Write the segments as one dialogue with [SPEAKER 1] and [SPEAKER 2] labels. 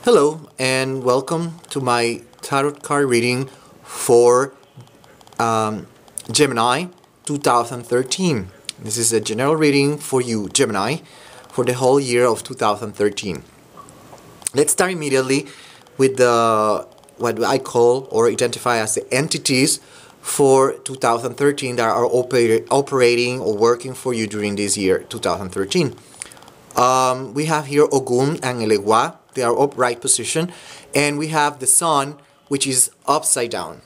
[SPEAKER 1] Hello and welcome to my tarot card reading for Gemini 2013. This is a general reading for you, Gemini, for the whole year of 2013. Let's start immediately with what I call or identify as the entities for 2013 that are operating or working for you during this year, 2013. We have here Ogun and Elegua. They are upright position, and we have the sun, which is upside down.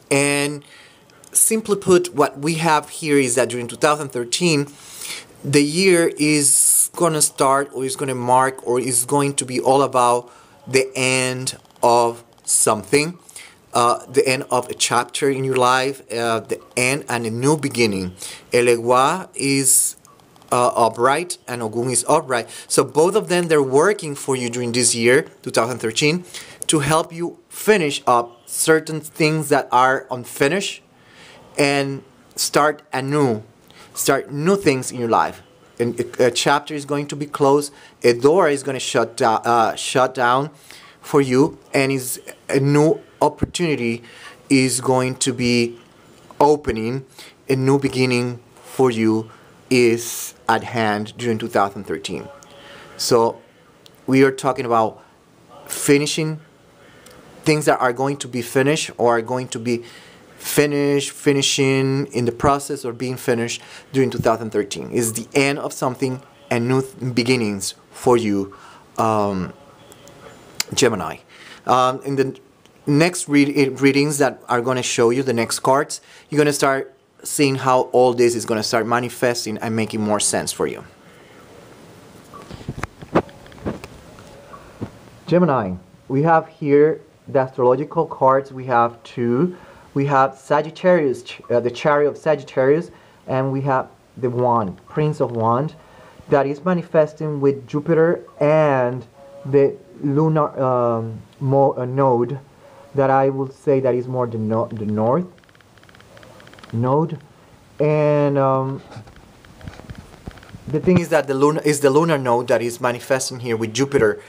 [SPEAKER 1] And simply put, what we have here is that during 2013, the year is going to start, or is going to mark, or is going to be all about the end of something, the end of a chapter in your life, the end and a new beginning. Elegua is upright and Ogun is upright. So both of them, they're working for you during this year, 2013, to help you finish up certain things that are unfinished and start new things in your life. And a chapter is going to be closed, a door is going to shut down for you, and a new opportunity is going to be opening. A new beginning for you is at hand during 2013. So we are talking about finishing things that are going to be finished, or are going to be finishing in the process, or being finished during 2013. Is the end of something and new beginnings for you, Gemini. In the next readings that are going to show you, the next cards, you're going to start seeing how all this is going to start manifesting and making more sense for you. Gemini, we have here the astrological cards. We have two. We have Sagittarius, the Chariot of Sagittarius, and we have the Wand, Prince of Wand, that is manifesting with Jupiter and the lunar node, that I would say that is more the north node. And the thing is that the lunar node that is manifesting here with Jupiter,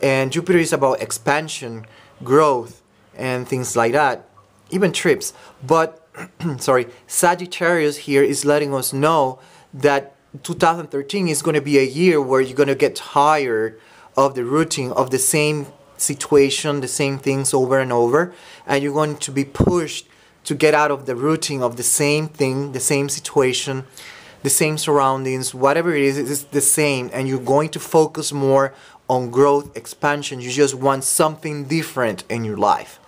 [SPEAKER 1] and Jupiter is about expansion, growth, and things like that, even trips. But sorry, Sagittarius here is letting us know that 2013 is going to be a year where you're going to get tired of the routine of the same situation, the same things over and over, and you're going to be pushed to get out of the routine of the same thing, the same situation, the same surroundings, whatever it is, it's the same, and you're going to focus more on growth, expansion. You just want something different in your life.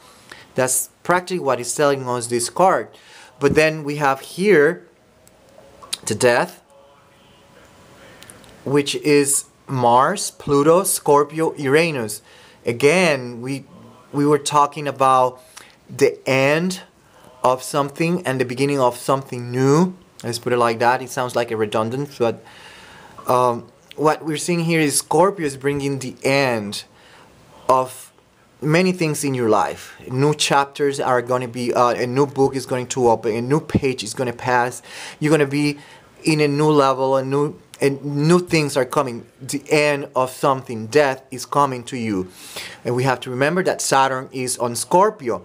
[SPEAKER 1] That's practically what is telling us this card. But then we have here the Death, which is Mars, Pluto, Scorpio, Uranus. Again, we were talking about the end of something and the beginning of something new. Let's put it like that. It sounds like a redundant, but what we're seeing here is Scorpio is bringing the end of many things in your life. New chapters are going to be, a new book is going to open, a new page is going to pass. You're going to be in a new level, and new things are coming. The end of something, death is coming to you. And we have to remember that Saturn is on Scorpio.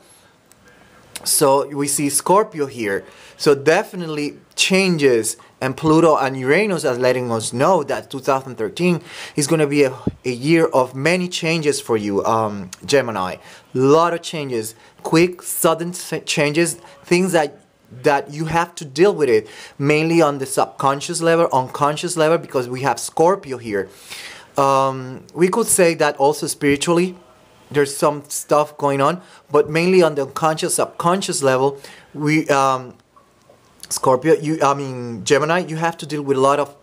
[SPEAKER 1] So we see Scorpio here. So definitely changes, and Pluto and Uranus are letting us know that 2013 is going to be a year of many changes for you, Gemini. A lot of changes, quick, sudden changes, things that you have to deal with it, mainly on the subconscious level, unconscious level, because we have Scorpio here. We could say that also spiritually, there's some stuff going on, but mainly on the unconscious, subconscious level, we Gemini, you have to deal with a lot of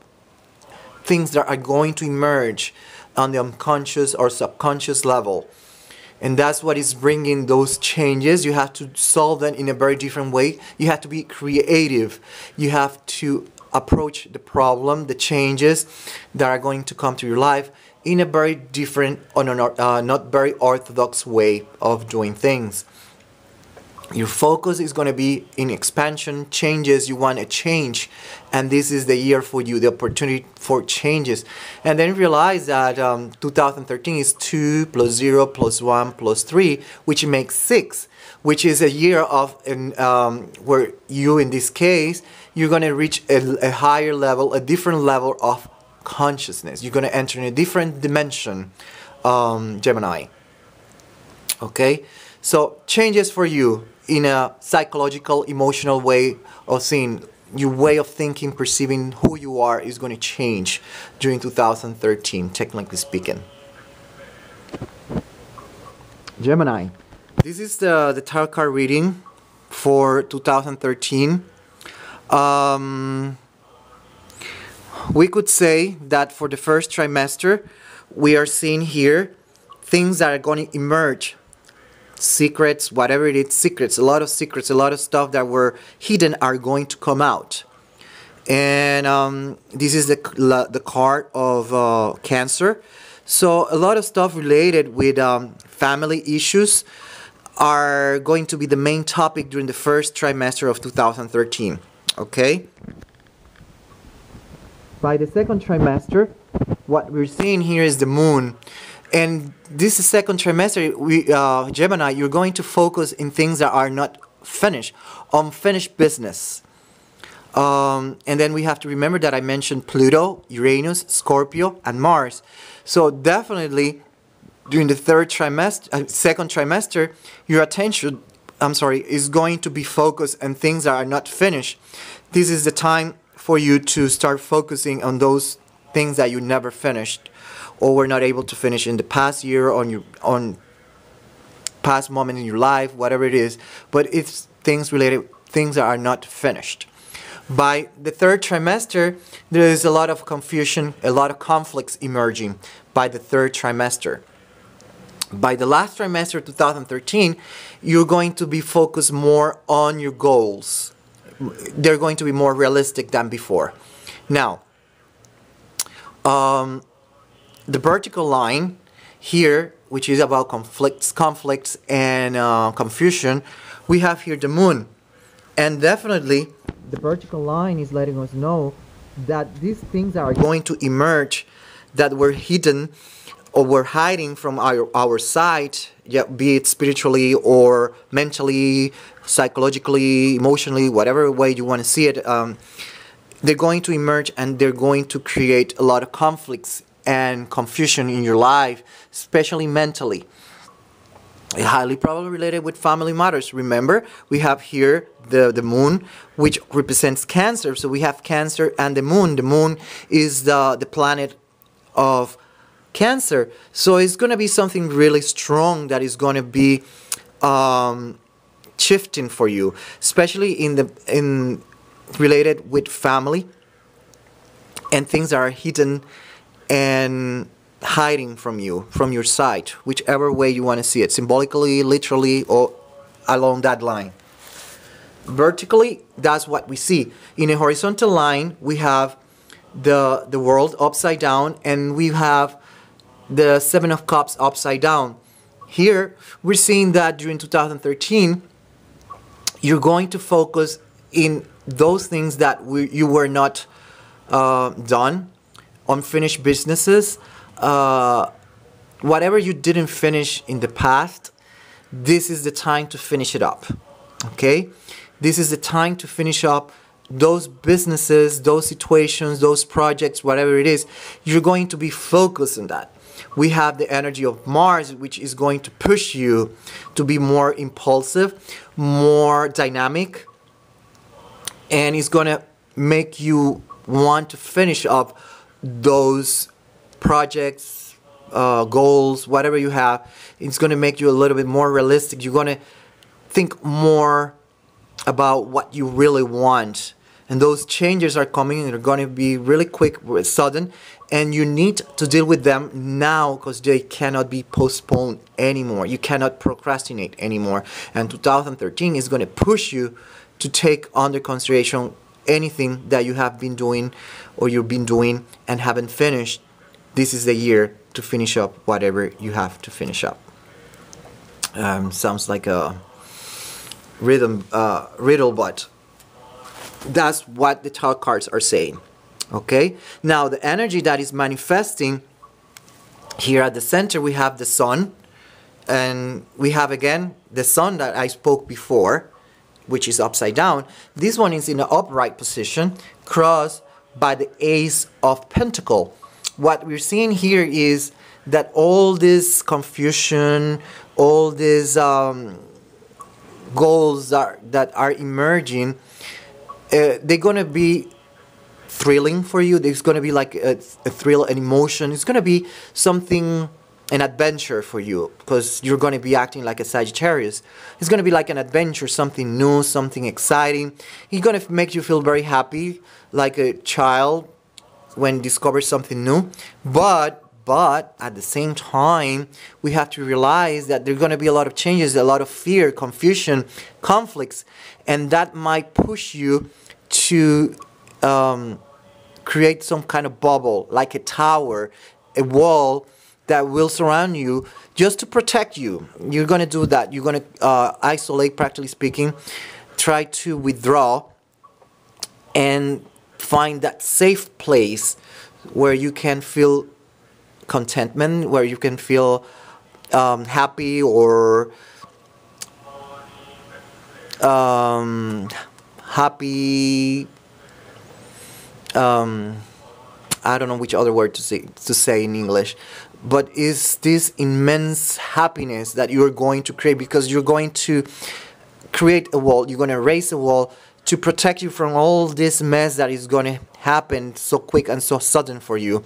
[SPEAKER 1] things that are going to emerge on the unconscious or subconscious level, and that's what is bringing those changes. You have to solve them in a very different way. You have to be creative. You have to approach the problem, the changes that are going to come to your life, in a very different, or not very orthodox way of doing things. Your focus is going to be in expansion, changes. You want a change, and this is the year for you, the opportunity for changes. And then realize that 2013 is 2 plus 0 plus 1 plus 3, which makes 6, which is a year of where you, in this case, you're going to reach a higher level, a different level of consciousness. You're going to enter in a different dimension, Gemini. Okay, so changes for you in a psychological, emotional way of seeing. Your way of thinking, perceiving who you are is going to change during 2013, technically speaking. Gemini, this is the tarot card reading for 2013. We could say that for the first trimester, we are seeing here things that are going to emerge. Secrets, whatever it is, secrets, a lot of stuff that were hidden are going to come out. And this is the card of Cancer. So a lot of stuff related with family issues are going to be the main topic during the first trimester of 2013. Okay? By the second trimester, what we're seeing here is the moon. And this second trimester, Gemini, you're going to focus in things that are not finished, unfinished business. And then we have to remember that I mentioned Pluto, Uranus, Scorpio, and Mars. So definitely during the second trimester, your attention, is going to be focused on things that are not finished. This is the time for you to start focusing on those things that you never finished, or were not able to finish in the past year, on past moment in your life, whatever it is. But it's things that are not finished. By the third trimester, there is a lot of confusion, a lot of conflicts emerging by the third trimester. By the last trimester, 2013, you're going to be focused more on your goals. They're going to be more realistic than before. Now, the vertical line here, which is about conflicts and confusion, we have here the moon. And definitely, the vertical line is letting us know that these things are going to emerge that were hidden or were hiding from our sight, yeah, be it spiritually or mentally, psychologically, emotionally, whatever way you want to see it. They're going to emerge, and they're going to create a lot of conflicts and confusion in your life, especially mentally. Highly probably related with family matters. Remember, we have here the moon, which represents Cancer. So we have Cancer and the moon. The moon is the planet of Cancer. So it's going to be something really strong that is going to be shifting for you, especially in related with family and things that are hidden and hiding from you, from your sight, whichever way you want to see it, symbolically, literally, or along that line. Vertically, that's what we see. In a horizontal line, we have the world upside down, and we have the Seven of Cups upside down. Here, we're seeing that during 2013, you're going to focus in those things that you were not done, unfinished businesses, whatever you didn't finish in the past. This is the time to finish it up. Okay, this is the time to finish up those businesses, those situations, those projects, whatever it is. You're going to be focused on that. We have the energy of Mars, which is going to push you to be more impulsive, more dynamic, and it's going to make you want to finish up those projects, goals, whatever you have. It's going to make you a little bit more realistic. You're going to think more about what you really want. And those changes are coming, and they're going to be really quick, sudden, and you need to deal with them now because they cannot be postponed anymore. You cannot procrastinate anymore. And 2013 is going to push you to take under consideration anything that you have been doing or you've been doing and haven't finished. This is the year to finish up whatever you have to finish up. Sounds like a riddle, but that's what the tarot cards are saying. Okay, now the energy that is manifesting here at the center, we have the sun, and we have again the sun that I spoke before, which is upside down. This one is in an upright position, crossed by the Ace of Pentacle. What we're seeing here is that all this confusion, all these goals that are emerging, they're going to be thrilling for you. There's going to be like a thrill, an emotion. It's going to be something, an adventure for you, because you're going to be acting like a Sagittarius. It's going to be like an adventure, something new, something exciting. It's going to make you feel very happy, like a child when discovers something new. But at the same time, we have to realize that there are going to be a lot of changes, a lot of fear, confusion, conflicts, and that might push you to create some kind of bubble, like a tower, a wall that will surround you just to protect you. You're going to do that. You're going to isolate, practically speaking, try to withdraw and find that safe place where you can feel contentment, where you can feel happy or happy. I don't know which other word to say in English, but is this immense happiness that you're going to create, because you're going to create a wall, you're going to raise a wall to protect you from all this mess that is going to happen so quick and so sudden for you.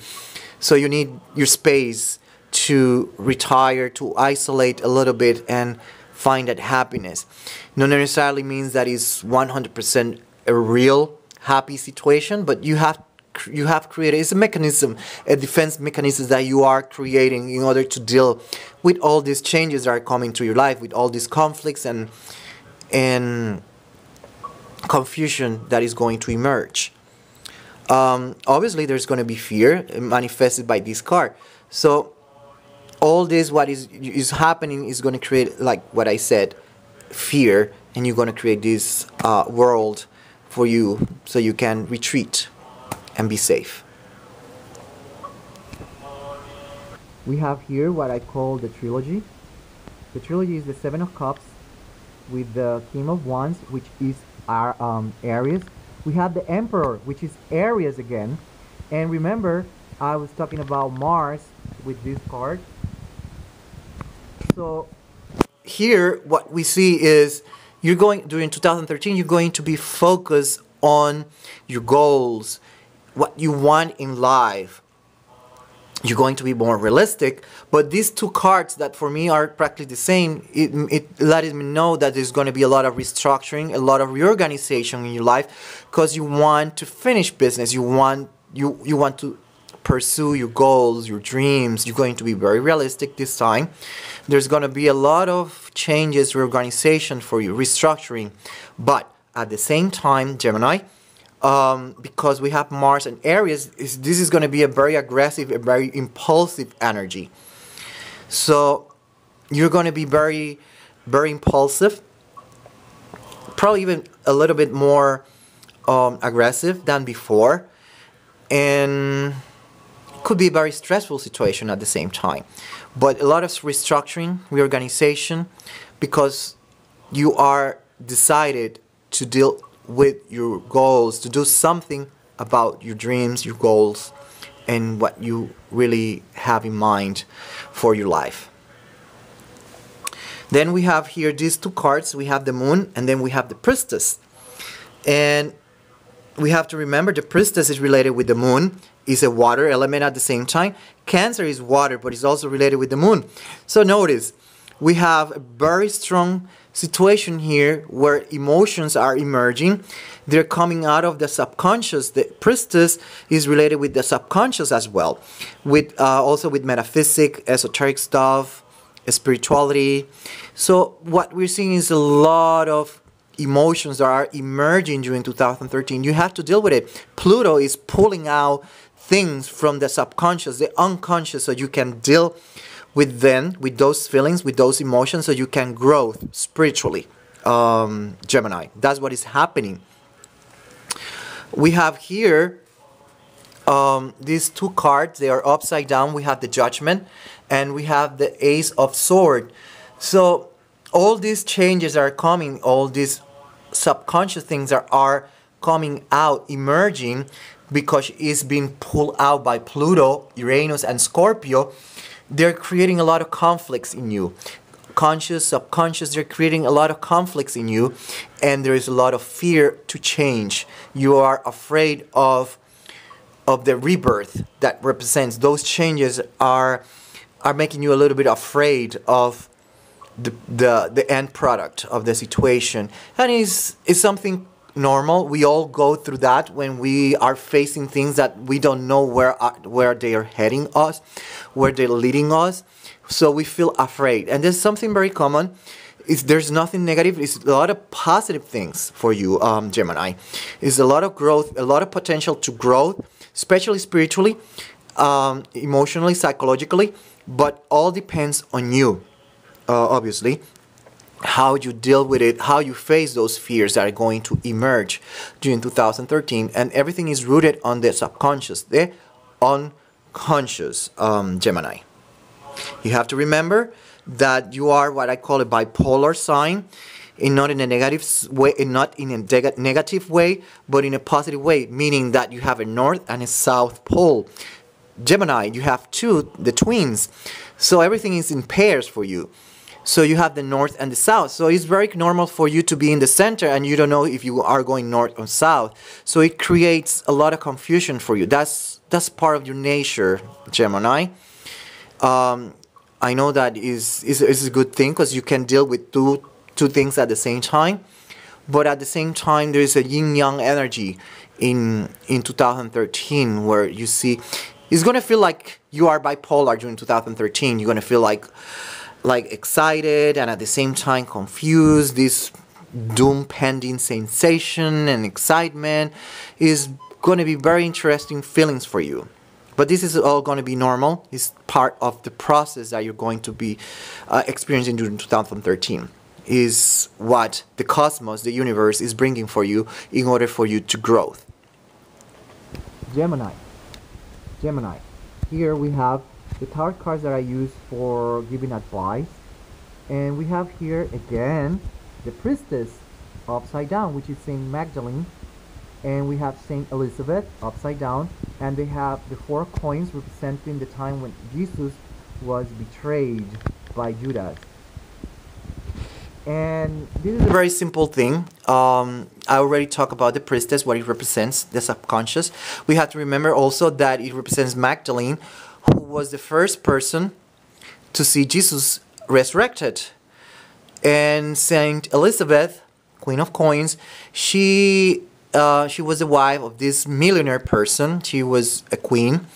[SPEAKER 1] So you need your space to retire, to isolate a little bit and find that happiness. Not necessarily means that it's 100% a real happy situation, but you have created, it's a mechanism, a defense mechanism that you are creating in order to deal with all these changes that are coming to your life, with all these conflicts and confusion that is going to emerge. Obviously there's going to be fear manifested by this card. So all this what is happening is going to create, like what I said, fear, and you're going to create this world for you so you can retreat and be safe. We have here what I call the trilogy. The trilogy is the Seven of Cups with the King of Wands, which is our Aries. We have the Emperor, which is Aries again. And remember, I was talking about Mars with this card. So here what we see is during 2013, you're going to be focused on your goals, what you want in life. You're going to be more realistic, but these two cards that for me are practically the same, it lets me know that there's going to be a lot of restructuring, a lot of reorganization in your life, because you want to finish business, you want to pursue your goals, your dreams. You're going to be very realistic this time. There's going to be a lot of changes, reorganization for you, restructuring, but at the same time, Gemini, because we have Mars and Aries, this is going to be a very aggressive, a very impulsive energy. So you're going to be very, very impulsive, probably even a little bit more aggressive than before, and it could be a very stressful situation at the same time. But a lot of restructuring, reorganization, because you are decided to deal with your goals, to do something about your dreams, your goals, and what you really have in mind for your life. Then we have here these two cards. We have the Moon and then we have the Priestess. And we have to remember the Priestess is related with the Moon, is a water element at the same time. Cancer is water, but it's also related with the Moon. So notice, we have a very strong situation here where emotions are emerging. They're coming out of the subconscious. The Priestess is related with the subconscious as well, with also with metaphysics, esoteric stuff, spirituality. So what we're seeing is a lot of emotions that are emerging during 2013. You have to deal with it. Pluto is pulling out things from the subconscious, the unconscious, so you can deal with them, with those feelings, with those emotions, so you can grow spiritually. Gemini. That's what is happening. We have here these two cards. They are upside down. We have the Judgment, and we have the Ace of Swords. So all these changes are coming, all these subconscious things are coming out, emerging, because it's being pulled out by Pluto, Uranus, and Scorpio. They're creating a lot of conflicts in you. Conscious, subconscious, they're creating a lot of conflicts in you, and there is a lot of fear to change. You are afraid of the rebirth that represents those changes are making you a little bit afraid of the end product of the situation. And is something normal. We all go through that when we are facing things that we don't know where they are heading us, where they're leading us. So we feel afraid. And there's something very common. There's nothing negative. It's a lot of positive things for you, Gemini. It's a lot of growth, a lot of potential to growth, especially spiritually, emotionally, psychologically. But all depends on you, obviously. How you deal with it, how you face those fears that are going to emerge during 2013. And everything is rooted on the subconscious, the unconscious, Gemini. You have to remember that you are what I call a bipolar sign, not in a negative way, not in a negative way, but in a positive way, meaning that you have a north and a south pole. Gemini, you have two, the twins. So everything is in pairs for you. So you have the north and the south. So it's very normal for you to be in the center and you don't know if you are going north or south. So it creates a lot of confusion for you. That's part of your nature, Gemini. I know that is a good thing because you can deal with two things at the same time. But at the same time, there is a yin-yang energy in 2013 where you see it's going to feel like you are bipolar during 2013. You're going to feel like excited and at the same time confused. This doom pending sensation and excitement is going to be very interesting feelings for you. But this is all going to be normal. It's part of the process that you're going to be experiencing during 2013. Is what the cosmos, the universe, is bringing for you in order for you to grow. Gemini. Here we have the tarot cards that I use for giving advice. And we have here again the Priestess upside down, which is Saint Magdalene. And we have Saint Elizabeth upside down. And they have the 4 coins representing the time when Jesus was betrayed by Judas. And this is a very simple thing. I already talked about the Priestess, what it represents, the subconscious. We have to remember also that it represents Magdalene, who was the first person to see Jesus resurrected. And Saint Elizabeth, Queen of Coins, she was the wife of this millionaire person. She was a queen,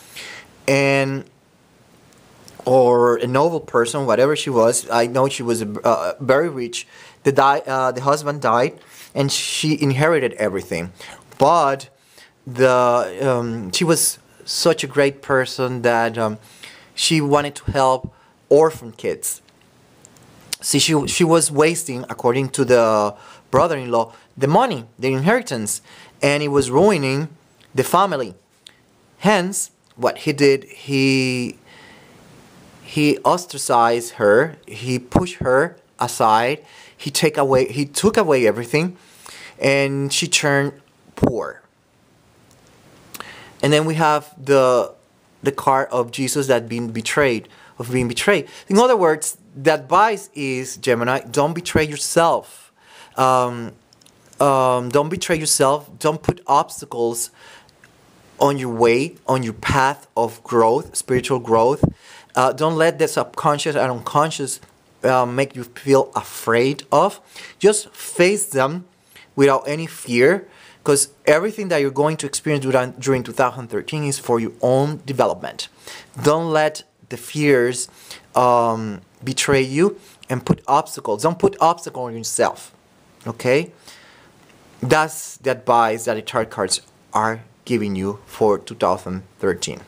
[SPEAKER 1] or a noble person, whatever she was. I know she was very rich. The husband died, and she inherited everything. But she was such a great person that she wanted to help orphan kids. See, she was wasting, according to the brother-in-law, the money, the inheritance, and it was ruining the family. Hence, what he did, he ostracized her, he pushed her aside, he took away everything, and she turned poor. And then we have the card of Jesus that being betrayed. In other words, the advice is, Gemini, don't betray yourself. Don't betray yourself. Don't put obstacles on your way, on your path of growth, spiritual growth. Don't let the subconscious and unconscious make you feel afraid of. Just face them without any fear, because everything that you're going to experience during 2013 is for your own development. Don't let the fears betray you and put obstacles. Don't put obstacles on yourself. Okay? That's the advice that the tarot cards are giving you for 2013.